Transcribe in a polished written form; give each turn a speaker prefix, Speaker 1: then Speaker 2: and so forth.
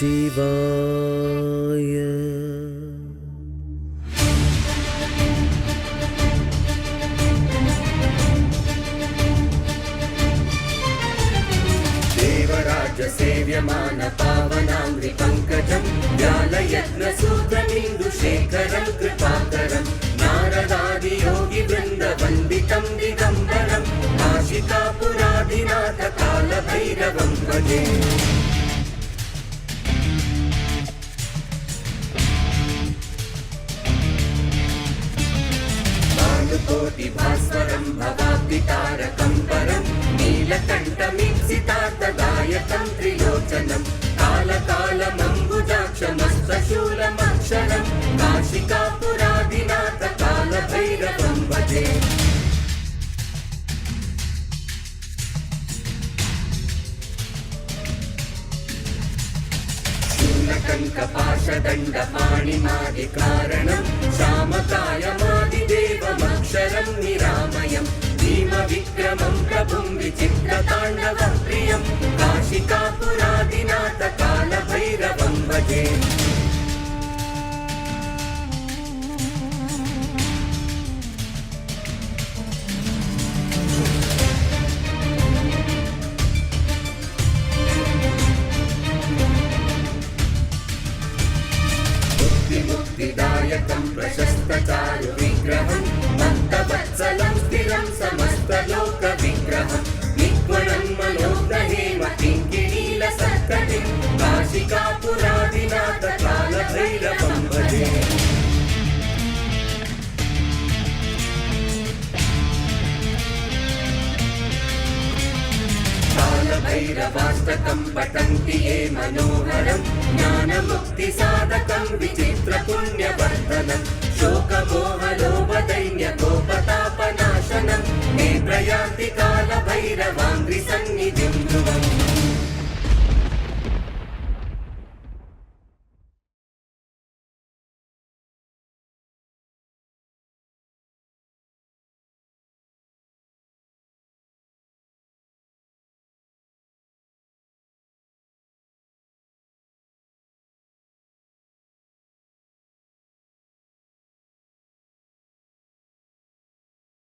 Speaker 1: शिवाय।
Speaker 2: देवराज्य सेव्यमान पावनांग्रि पंकजं व्यालयज्ञसूत्रमिन्दुशेखरं कृपाकरं नारदादि योगी वृन्द वन्दितं दिगम्बरं काशिकापुराधिनाथ कालभैरवं भजे। कोटि भास्वरं भवाब्धितारकं परं नीलकण्ठमीप्सितार्थदायकं त्रिलोचनं कालकालमम्बुजाक्षमस्तशूलमक्षरं काशिकापुराधिनाथ कालभैरवं भजे। शूलकङ्कपाशदण्डपाणिमादिकारणं श्यामकायमादिदेवमक्षरं निरामयं भीमविक्रमं प्रभुं विचित्रताण्डवं प्रियं काशिकापुराधिनाथ कालभैरवं भजे। मुक्तिदायकं प्रशस्तचारु विग्रहं भक्तवत्सलं स्थिरं समस्तलोकविग्रहं निग्वणं मनोग्रहेम किङ्किणीलसत्कटिं काशिकापुराधिनाथ कालभैरवं भजे। कालभैरवाष्टकं पठन्ति ये मनोहरं ज्ञानमुक्तिसाधकं विचित्रपुण्यवर्धनं शोकमोहलोभदैन्यकोपतापनाशनं नेत्रयान्ति कालभैरवाङ्घ्रिसंज्ञ